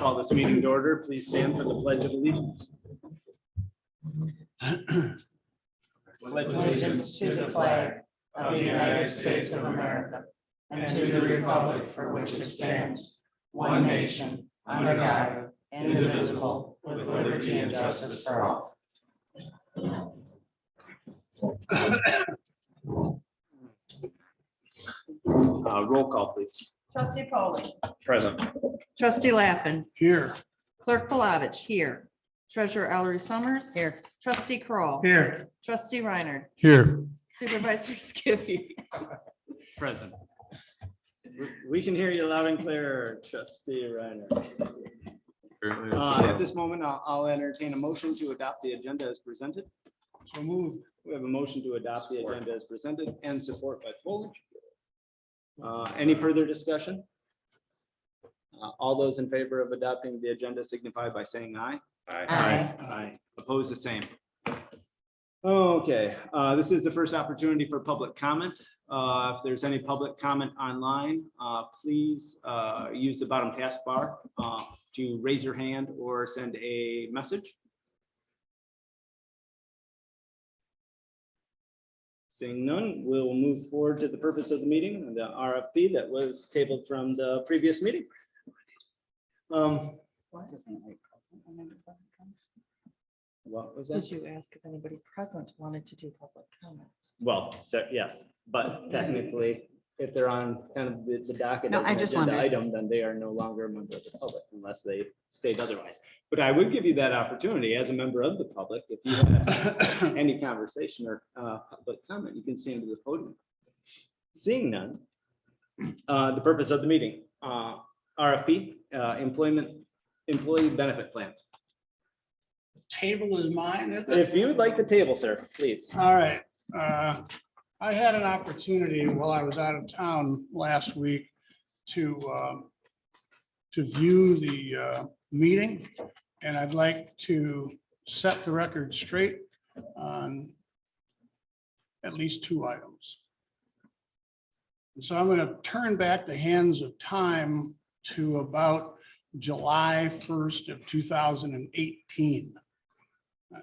call this meeting to order. Please stand for the Pledge of Allegiance. Pledge allegiance to the flag of the United States of America and to the republic for which it stands, one nation, under God, indivisible, with liberty and justice for all. Roll call, please. Trustee Polly. Present. Trustee Lappin. Here. Clerk Palovich here. Treasurer Ellery Summers. Here. Trustee Kroll. Here. Trustee Reiner. Here. Supervisor Skibby. Present. We can hear you loud and clear, Trustee Reiner. At this moment, I'll entertain a motion to adopt the agenda as presented. So moved. We have a motion to adopt the agenda as presented and support by Polich. Any further discussion? All those in favor of adopting the agenda signify by saying aye. Aye. Aye. Oppose the same. Okay, this is the first opportunity for public comment. If there's any public comment online, please use the bottom taskbar to raise your hand or send a message. Seeing none, we'll move forward to the purpose of the meeting, the RFP that was tabled from the previous meeting. What was that? Did you ask if anybody present wanted to do public comment? Well, so yes, but technically, if they're on kind of the docket No, as I an just agenda wondered. item, then they are no longer a member of the public unless they state otherwise. But I would give you that opportunity as a member of the public. If you have any conversation or public comment, you can stand to the podium. Seeing none, the purpose of the meeting, RFP, employee benefit plan. Table is mine, is it? If you would like the table, sir, please. All right. I had an opportunity while I was out of town last week to view the meeting, and I'd like to set the record straight on at least two items. And so I'm going to turn back the hands of time to about July 1st of 2018.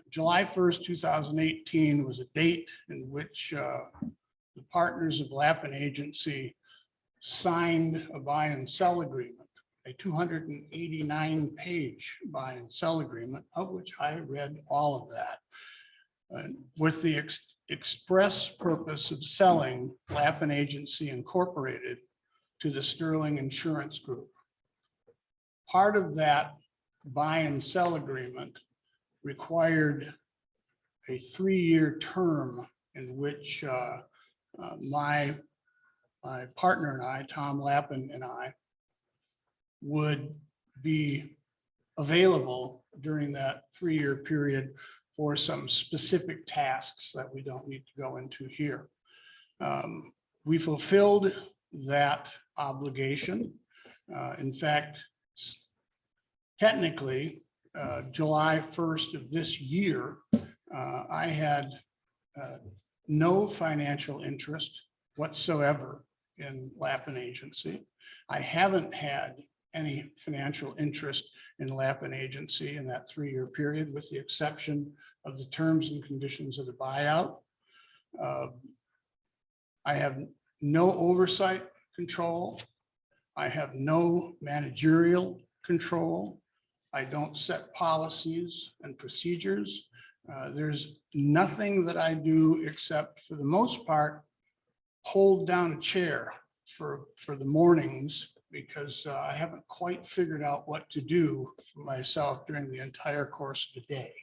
July 1st, 2018 was a date in which the partners of Lappin Agency signed a buy and sell agreement, a 289-page buy and sell agreement, of which I read all of that, with the express purpose of selling Lappin Agency Incorporated to the Sterling Insurance Group. Part of that buy and sell agreement required a 3-year term in which my partner and I, Tom Lappin and I, would be available during that 3-year period for some specific tasks that we don't need to go into here. We fulfilled that obligation. In fact, technically, July 1st of this year, I had no financial interest whatsoever in Lappin Agency. I haven't had any financial interest in Lappin Agency in that 3-year period, with the exception of the terms and conditions of the buyout. I have no oversight control. I have no managerial control. I don't set policies and procedures. There's nothing that I do except, for the most part, hold down a chair for the mornings, because I haven't quite figured out what to do for myself during the entire course of the day.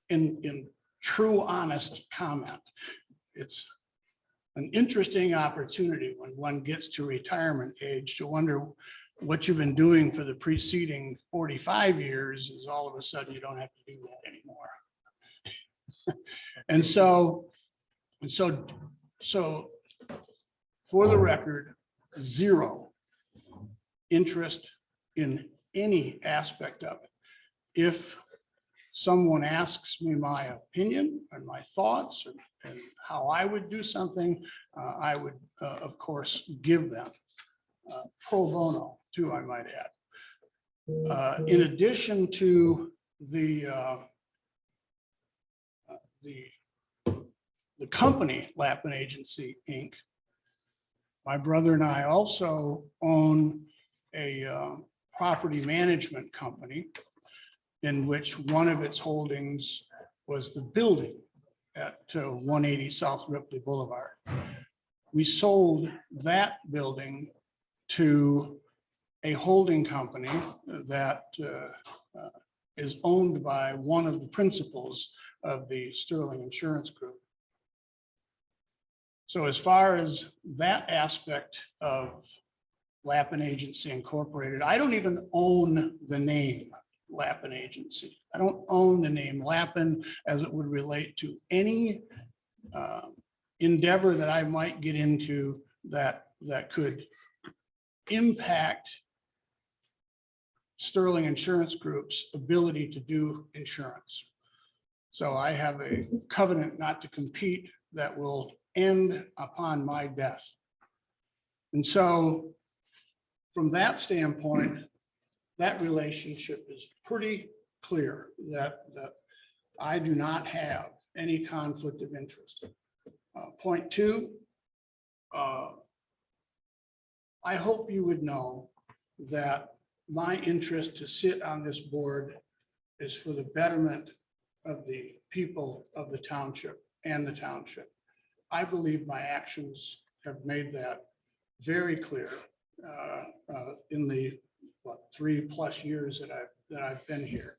In true, honest comment, it's an interesting opportunity when one gets to retirement age to wonder what you've been doing for the preceding 45 years is all of a sudden you don't have to do that anymore. And so for the record, zero interest in any aspect of it. If someone asks me my opinion and my thoughts and how I would do something, I would, of course, give them pro bono too, I might add. In addition to the company Lappin Agency, Inc., my brother and I also own a property management company in which one of its holdings was the building at 180 South Ripley Boulevard. We sold that building to a holding company that is owned by one of the principals of the Sterling Insurance Group. So as far as that aspect of Lappin Agency Incorporated, I don't even own the name Lappin Agency. I don't own the name Lappin as it would relate to any endeavor that I might get into that could impact Sterling Insurance Group's ability to do insurance. So I have a covenant not to compete that will end upon my death. And so from that standpoint, that relationship is pretty clear that I do not have any conflict of interest. Point two, I hope you would know that my interest to sit on this board is for the betterment of the people of the township and the township. I believe my actions have made that very clear in the 3+ years that I've been here.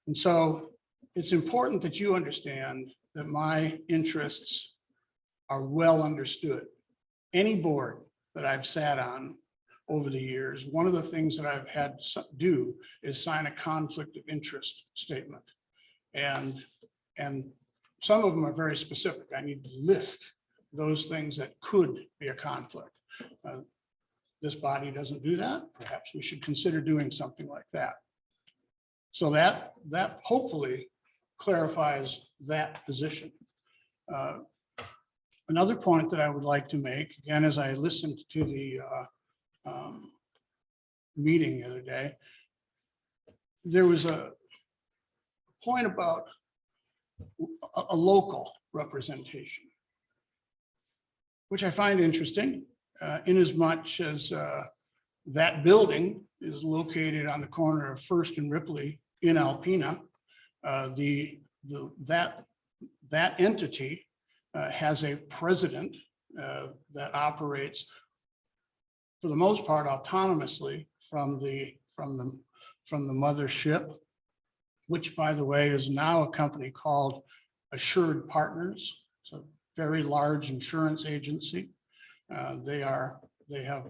And so it's important that you understand that my interests are well understood. Any board that I've sat on over the years, one of the things that I've had to do is sign a conflict of interest statement. And some of them are very specific. I need to list those things that could be a conflict. This body doesn't do that. Perhaps we should consider doing something like that. So that hopefully clarifies that position. Another point that I would like to make, again, as I listened to the meeting the other day, there was a point about a local representation, which I find interesting, in as much as that building is located on the corner of First and Ripley in Alpena. That entity has a president that operates, for the most part, autonomously from the mothership, which, by the way, is now a company called Assured Partners. It's a very large insurance agency. They have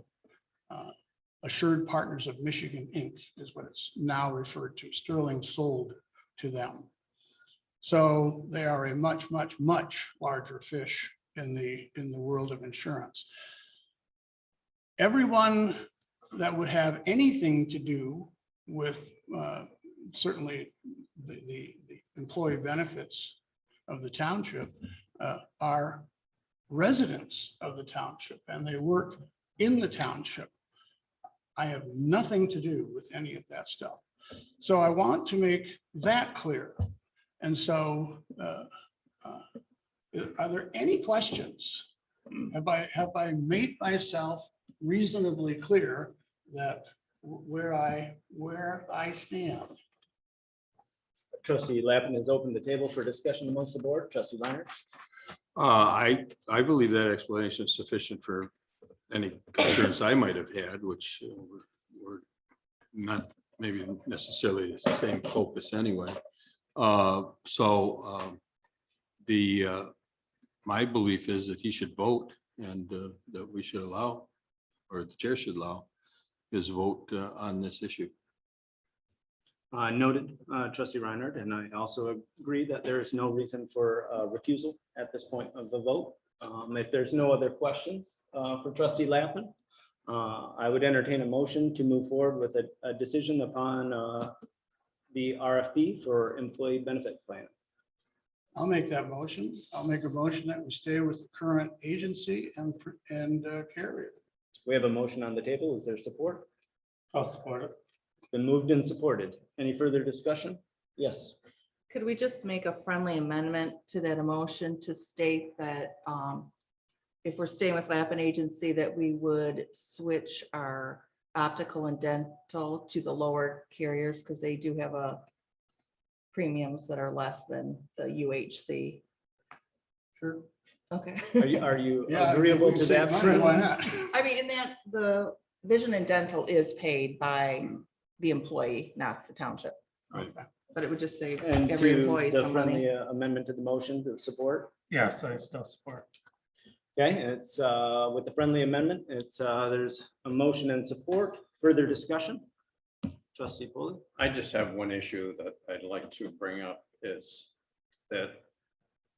Assured Partners of Michigan, Inc. is what it's now referred to. Sterling sold to them. So they are a much, much, much larger fish in the world of insurance. Everyone that would have anything to do with certainly the employee benefits of the township are residents of the township, and they work in the township. I have nothing to do with any of that stuff. So I want to make that clear. And so are there any questions? Have I made myself reasonably clear that where I stand? Trustee Lappin has opened the table for discussion amongst the board. Trustee Reiner. I believe that explanation is sufficient for any concerns I might have had, which were not maybe necessarily the same focus anyway. My belief is that he should vote, and that we should allow, or the chair should allow, his vote on this issue. Noted, Trustee Reinhardt, and I also agree that there is no reason for recusal at this point of the vote. If there's no other questions for Trustee Lappin, I would entertain a motion to move forward with a decision upon the RFP for employee benefit plan. I'll make that motion. I'll make a motion that we stay with the current agency and carrier. We have a motion on the table. Is there support? I'll support it. It's been moved and supported. Any further discussion? Yes. Could we just make a friendly amendment to that motion to state that if we're staying with Lappin Agency, that we would switch our optical and dental to the lower carriers because they do have premiums that are less than the UHC. Sure. Okay. Are you Yeah, if agreeable we to can save that? money, friendly- why not? I mean, in that the vision and dental is paid by the employee, not the township, but it would just save And every to employee the some friendly money. amendment to the motion to support. Yes, I still support. Okay, it's with the friendly amendment, it's there's a motion and support. Further discussion? Trustee Foley? I just have one issue that I'd like to bring up is that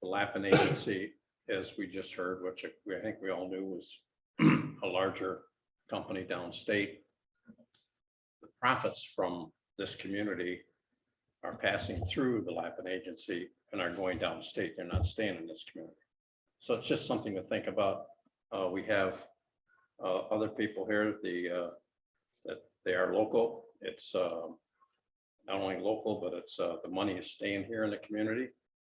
the Lappin Agency, as we just heard, which I think we all knew was a larger company downstate. The profits from this community are passing through the Lappin Agency and are going downstate. They're not staying in this community. So it's just something to think about. We have other people here, that they are local. It's not only local, but it's the money is staying here in the community.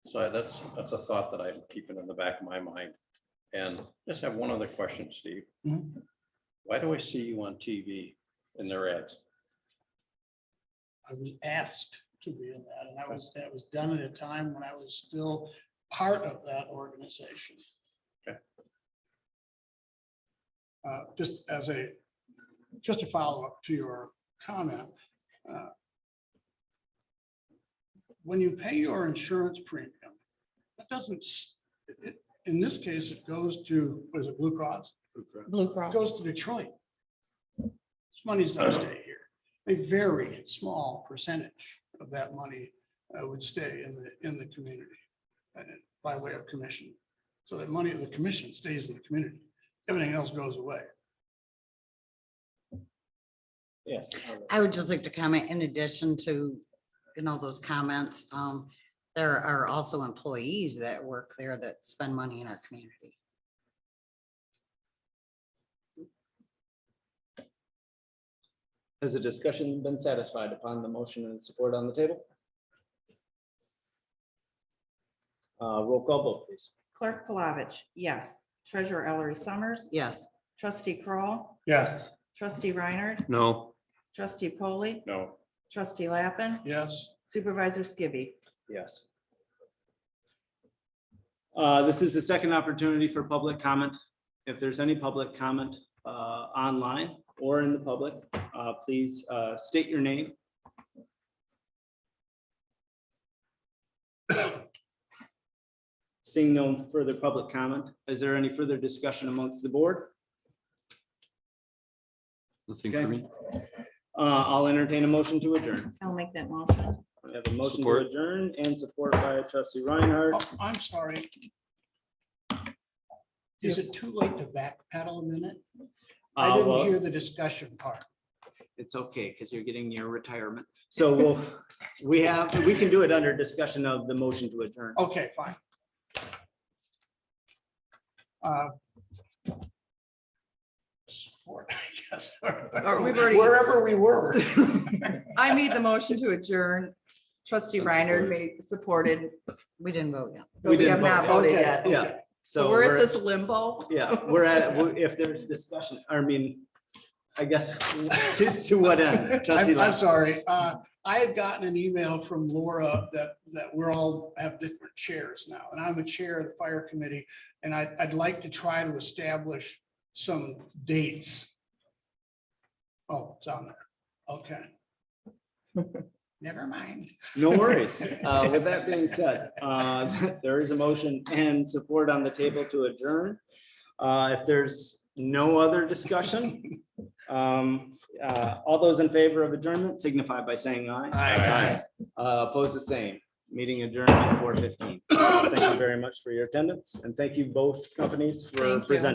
So that's a thought that I'm keeping in the back of my mind. And just have one other question, Steve. Mhm. Why do I see you on TV in their ads? I was asked to be in that, and that was done at a time when I was still part of that organization. Okay. Just a follow-up to your comment. When you pay your insurance premium, that doesn't, in this case, it goes to, what is it, Blue Cross? Blue It Cross. goes to Detroit. This money's gonna stay here. A very small percentage of that money would stay in the community by way of commission. So that money of the commission stays in the community. Everything else goes away. Yes. I would just like to comment, in addition to, those comments, there are also employees that work there that spend money in our community. Has the discussion been satisfied upon the motion and support on the table? Roll call vote, please. Clerk Palovich, yes. Treasurer Ellery Summers, Yes. trustee Kroll, Yes. trustee Reiner, No. trustee Polly, No. trustee Lappin, Yes, supervisor Skibby. Yes. This is the second opportunity for public comment. If there's any public comment online or in the public, please state your name. Seeing no further public comment, is there any further discussion amongst the board? Nothing Okay. for me. I'll entertain a motion to adjourn. I'll make that motion. We have a motion to Support. adjourn and support by trustee Reinhardt. oh, I'm sorry. Is it too late to backpedal a minute? I Well, didn't hear the discussion part. It's okay, because you're getting near retirement. So we can do it under discussion of the motion to adjourn. Okay, fine. Support, I guess. we've already- Wherever we were. I made the motion to adjourn. Trustee Reiner made, supported, We didn't vote yet. but we didn't have not vote. voted Okay. yet. Yeah. So we're at this limbo. Yeah, if there's discussion, I mean, I guess, just to what end? Trustee I'm Lappin? sorry. I had gotten an email from Laura that we're all have different chairs now, and I'm a chair of the fire committee, and I'd like to try to establish some dates. Oh, it's on there. Okay. Never mind. No worries. With that being said, there is a motion and support on the table to adjourn. If there's no other discussion, all those in favor of adjournment signify by saying aye. Aye. Oppose the same. Meeting adjourned at 4:15. Thank you very much for your attendance, and thank you both companies for Thank you. presenting.